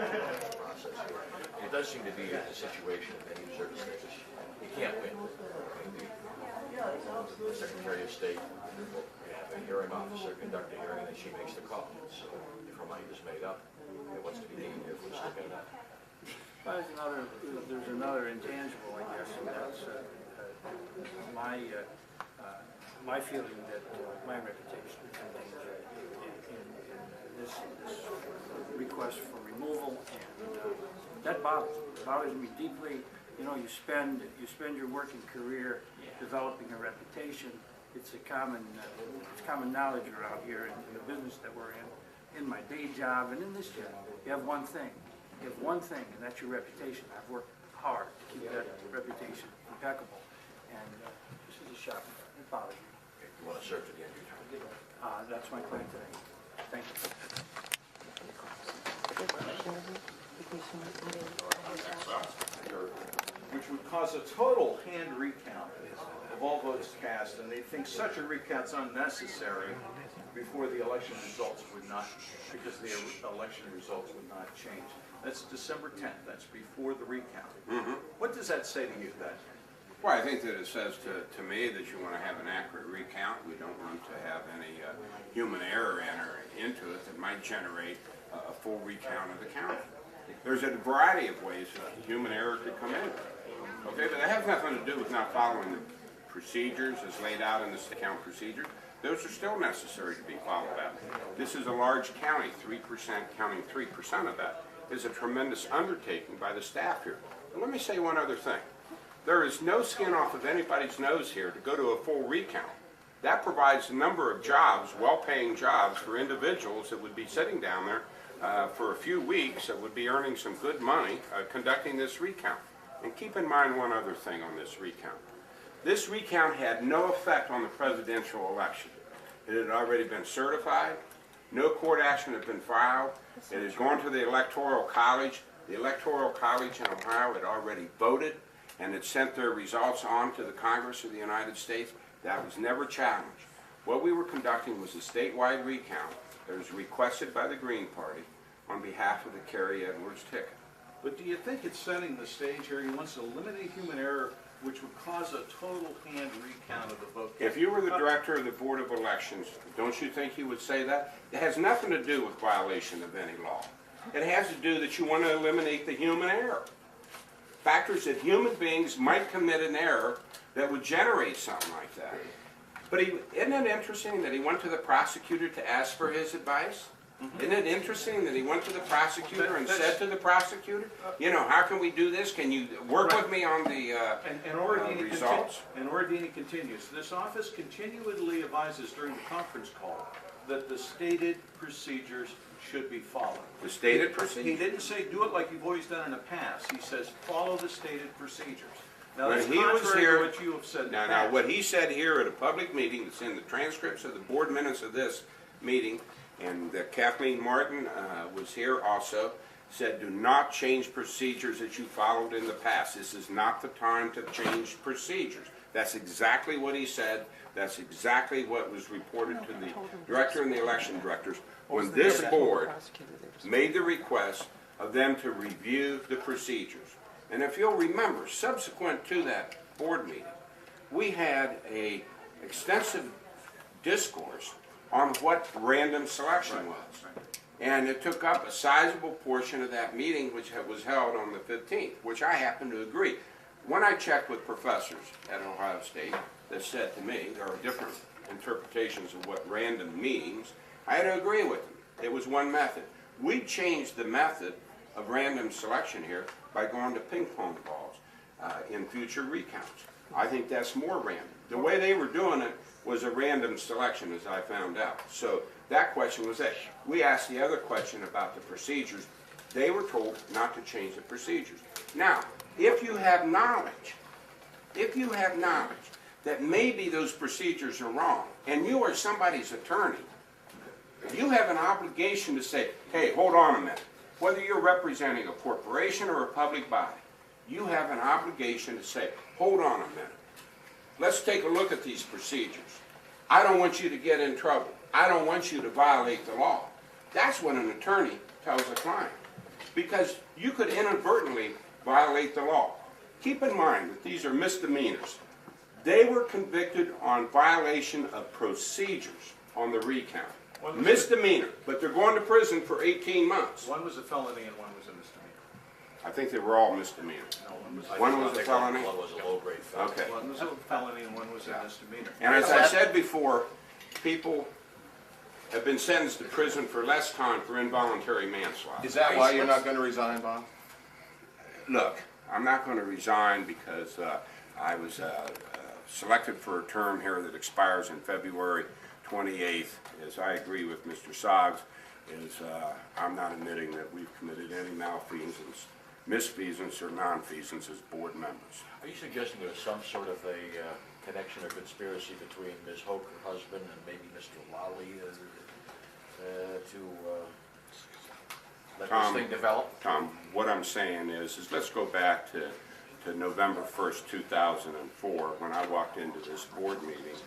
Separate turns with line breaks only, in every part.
process here. It does seem to be a situation in many circumstances you can't win. The Secretary of State will have a hearing officer conduct a hearing, and then she makes the call. So if her mind is made up, it wants to be deemed if we stick at that.
Well, there's another intangible, I guess, and that's my feeling that my reputation is in danger in this request for removal, and that bothers me deeply. You know, you spend your working career developing a reputation. It's common knowledge around here in the business that we're in my day job and in this job. You have one thing. You have one thing, and that's your reputation. I've worked hard to keep that reputation impeccable, and this is a shock. It bothers me.
Okay, you want to serve to the end of your term?
That's my plan today. Thank you.
Which would cause a total hand recount of all votes cast, and they think such a recount's unnecessary before the election results would not, because the election results would not change. That's December 10th. That's before the recount.
Mm-hmm.
What does that say to you, Ben?
Well, I think that it says to me that you want to have an accurate recount. We don't want to have any human error enter into it that might generate a full recount of the count. There's a variety of ways that human error could come in. Okay, but that has nothing to do with not following the procedures as laid out in the count procedure. Those are still necessary to be followed out. This is a large county. 3%, counting 3% of that is a tremendous undertaking by the staff here. And let me say one other thing. There is no skin off of anybody's nose here to go to a full recount. That provides a number of jobs, well-paying jobs for individuals that would be sitting down there for a few weeks that would be earning some good money conducting this recount. And keep in mind one other thing on this recount. This recount had no effect on the presidential election. It had already been certified. No court action had been filed. It had gone to the Electoral College. The Electoral College in Ohio had already voted and had sent their results on to the Congress of the United States. That was never challenged. What we were conducting was a statewide recount that was requested by the Green Party on behalf of the Kerry Edwards ticket.
But do you think it's setting the stage here? He wants to eliminate human error, which would cause a total hand recount of the vote.
If you were the director of the Board of Elections, don't you think you would say that? It has nothing to do with violation of any law. It has to do that you want to eliminate the human error. Factors that human beings might commit an error that would generate something like that. But isn't it interesting that he went to the prosecutor to ask for his advice? Mm-hmm. Isn't it interesting that he went to the prosecutor and said to the prosecutor, you know, how can we do this? Can you work with me on the results?
And Ordini continues, this office continually advises during the conference call that the stated procedures should be followed.
The stated procedures?
He didn't say do it like you've always done in the past. He says follow the stated procedures. Now that's contrary to what you have said in the past.
Now what he said here at a public meeting, that's in the transcripts of the board minutes of this meeting, and Kathleen Martin was here also, said do not change procedures that you followed in the past. This is not the time to change procedures. That's exactly what he said. That's exactly what was reported to the director and the election directors when this board made the request of them to review the procedures. And if you'll remember, subsequent to that board meeting, we had an extensive discourse on what random selection was. And it took up a sizable portion of that meeting, which was held on the 15th, which I happen to agree. When I checked with professors at Ohio State that said to me there are different interpretations of what random means, I had to agree with them. It was one method. We changed the method of random selection here by going to ping pong balls in future recounts. I think that's more random. The way they were doing it was a random selection, as I found out. So that question was that. We asked the other question about the procedures. They were told not to change the procedures. Now, if you have knowledge that maybe those procedures are wrong, and you are somebody's attorney, you have an obligation to say, hey, hold on a minute. Whether you're representing a corporation or a public body, you have an obligation to say, hold on a minute. Let's take a look at these procedures. I don't want you to get in trouble. I don't want you to violate the law. That's what an attorney tells a client. because you could inadvertently violate the law. Keep in mind that these are misdemeanors. They were convicted on violation of procedures on the recount. Misdemeanor, but they're going to prison for 18 months.
One was a felony and one was a misdemeanor.
I think they were all misdemeanors.
No, one was,
One was a
I think
felony?
One was a low-grade felony.
Okay.
one was a felony and one was a misdemeanor.
And as I said before, people have been sentenced to prison for less time for involuntary manslaughter.
Is that why you're not going to resign, Bob?
Look, I'm not going to resign because I was selected for a term here that expires in February 28th. As I agree with Mr. Soggs, I'm not admitting that we've committed any malfeasance, misfeasance, or nonfeasance as board members.
Are you suggesting there's some sort of a connection or conspiracy between Ms. Hoke, her husband, and maybe Mr. Lally to let this thing develop?
Tom, what I'm saying is let's go back to November 1st, 2004, when I walked into this board meeting,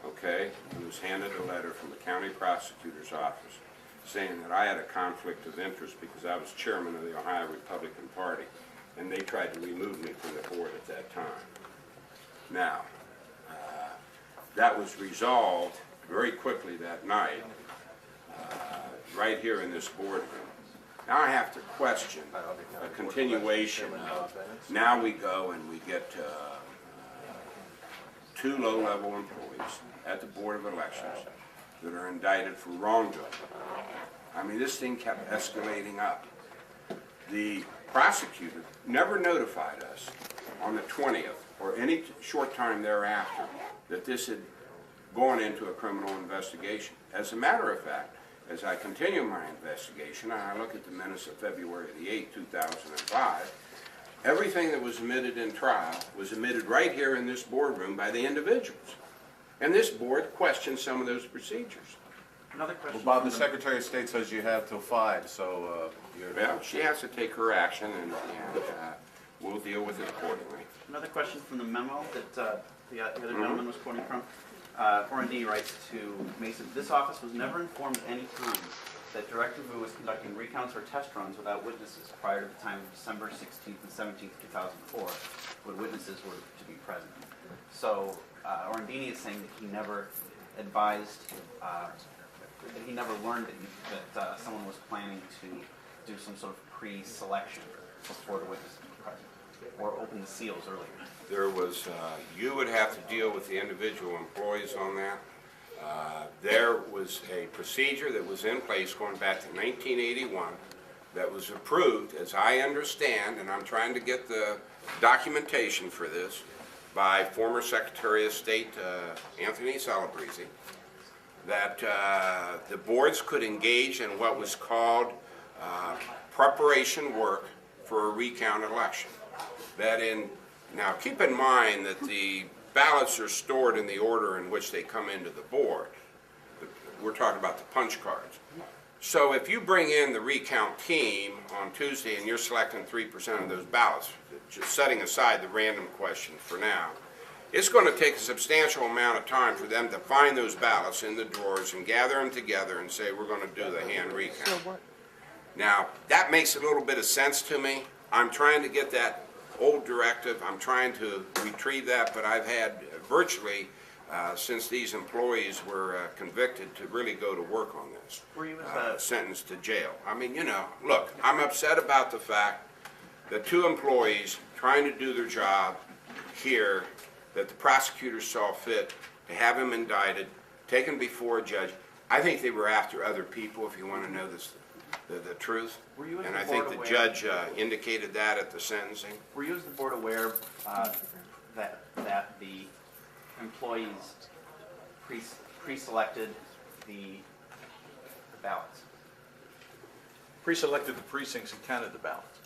okay? I was handed a letter from the county prosecutor's office saying that I had a conflict of interest because I was chairman of the Ohio Republican Party, and they tried to remove me from the board at that time. Now, that was resolved very quickly that night, right here in this boardroom. Now I have to question a continuation of, now we go and we get two low-level employees at the Board of Elections that are indicted for wrongdoing. I mean, this thing kept escalating up. The prosecutor never notified us on the 20th or any short time thereafter that this had gone into a criminal investigation. As a matter of fact, as I continue my investigation, and I look at the minutes of February the 8th, 2005, everything that was admitted in trial was admitted right here in this boardroom by the individuals. And this board questioned some of those procedures.
Another question.
Well, Bob, the Secretary of State says you have till 5, so you're...
Well, she has to take her action, and we'll deal with it accordingly.
Another question from the memo that the other gentleman was quoting from. R&D writes to Mason, this office was never informed at any time that Director Vu was conducting recounts or test runs without witnesses prior to the time of December 16th and 17th, 2004, when witnesses were to be present. So Orandini is saying that he never advised, that he never learned that someone was planning to do some sort of pre-selection before the witnesses were present, or open the seals earlier.
There was, you would have to deal with the individual employees on that. There was a procedure that was in place going back to 1981 that was approved, as I understand, and I'm trying to get the documentation for this, by former Secretary of State Anthony Calabrese, that the boards could engage in what was called preparation work for a recount election. Now, keep in mind that the ballots are stored in the order in which they come into the board. We're talking about the punch cards. So if you bring in the recount team on Tuesday and you're selecting 3% of those ballots, just setting aside the random question for now, it's going to take a substantial amount of time for them to find those ballots in the drawers and gather them together and say, we're going to do the hand recount. Now, that makes a little bit of sense to me. I'm trying to get that old directive. I'm trying to retrieve that, but I've had virtually, since these employees were convicted, to really go to work on this.
Were you
sentenced to jail. I mean, you know, look, I'm upset about the fact that two employees trying to do their job here, that the prosecutor saw fit to have him indicted, taken before a judge. I think they were after other people, if you want to know this. The truth,
Were you as
and
the
I think
board
the
aware-
judge indicated that at the sentencing.
Were you as the board aware that the employees pre-selected the ballots?
Pre-selected the precincts and counted the ballots.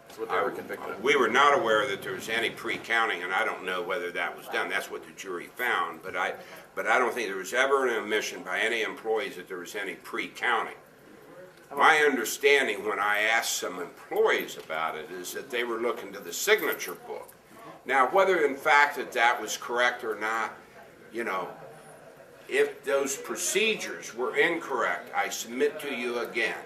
That's what they were convicted of.
We were not aware that there was any pre-counting, and I don't know whether that was done. That's what the jury found, but I don't think there was ever an admission by any employees that there was any pre-counting. My understanding when I asked some employees about it is that they were looking to the signature book. Now, whether in fact that was correct or not, you know, if those procedures were incorrect, I submit to you again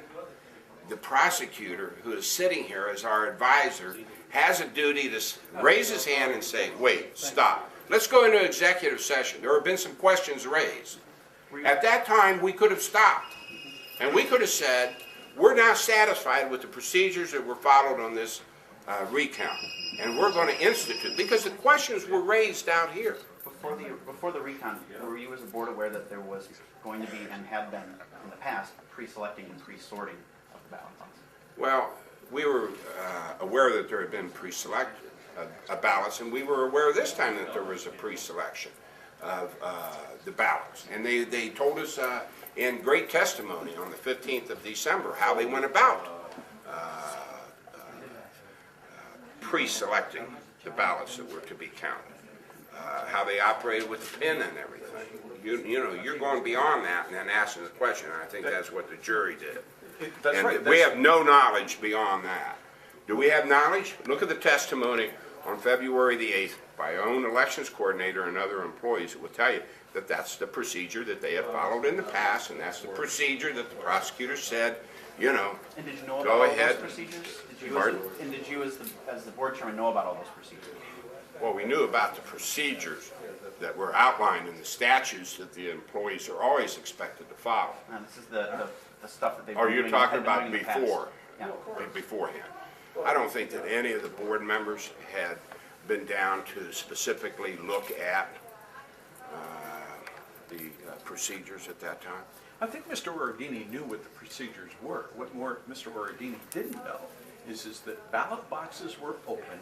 the prosecutor who is sitting here as our advisor has a duty to raise his hand and say, wait, stop. Let's go into executive session. There have been some questions raised. At that time, we could have stopped. And we could have said, we're now satisfied with the procedures that were followed on this recount. And we're going to institute, because the questions were raised out here.
Before the recount, were you as a board aware that there was going to be, and had been in the past, pre-selecting and pre-sorting of the ballot boxes?
Well, we were aware that there had been pre-selected ballots, and we were aware this time that there was a pre-selection of the ballots. And they told us in great testimony on the 15th of December how they went about pre-selecting the ballots that were to be counted, how they operated with the pin and everything. You know, you're going beyond that and then asking the question, and I think that's what the jury did.
That's
And
right.
we have no knowledge beyond that. Do we have knowledge? Look at the testimony on February the 8th by our own elections coordinator and other employees that will tell you that that's the procedure that they have followed in the past, and that's the procedure that the prosecutor said, you know,
And did you know about
go
all
ahead.
those procedures?
Pardon?
And did you, as the board chairman, know about all those procedures?
Well, we knew about the procedures that were outlined in the statutes that the employees are always expected to follow.
And this is the stuff that they've
Or
been
you're
doing-
talking
had been
about
doing in the past.
before,
Yeah.
beforehand. I don't think that any of the board members had been down to specifically look at the procedures at that time.
I think Mr. Ordini knew what the procedures were. What more Mr. Ordini didn't know is that ballot boxes were open,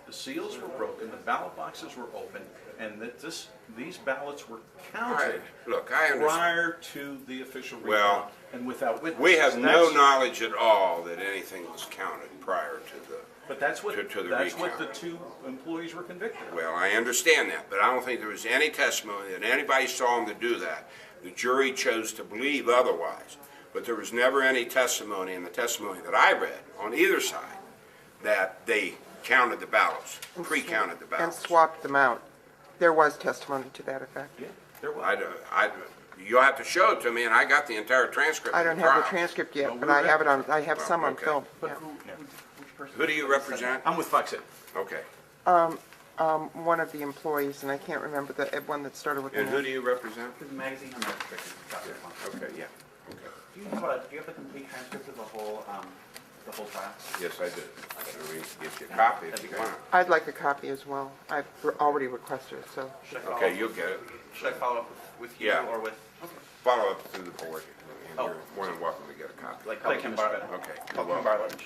the seals were broken, the ballot boxes were open, and that these ballots were counted
Look, I understand.
prior to the official recount
Well,
and without witnesses.
We have no
That's-
knowledge at all that anything was counted prior to the,
But that's what,
to the
that's what the
recount.
two employees were convicted of.
well, I understand that, but I don't think there was any testimony that anybody saw them to do that. The jury chose to believe otherwise, but there was never any testimony in the testimony that I read on either side that they counted the ballots, pre-counted the
And
ballots.
swapped them out. There was testimony to that effect.
Yeah, there was.
You'll have to show it to me, and I got the entire transcript.
I
of
don't
the
have the
trial.
transcript
Well,
yet, but
we're
I have it
ready.
on, I have some on
okay.
film.
But
yeah.
Which person?
Who do you represent?
I'm with Fox 8.
Okay.
One of the employees, and I can't remember the one that started with the
And who
name.
do you represent?
The magazine on the
Okay, yeah. Okay.
Do you have the complete transcript of the whole trial?
Yes, I do. So we can get you a copy if you want.
I'd like a copy as well. I've already requested it, so.
Should I follow
Okay,
up-
you'll get it.
Should I follow up with you
Yeah.
or with,
Follow up through the board, and
Oh.
you're more than welcome to get a copy.
like, Kim Bartlett?
Okay.
Kim Bartlett.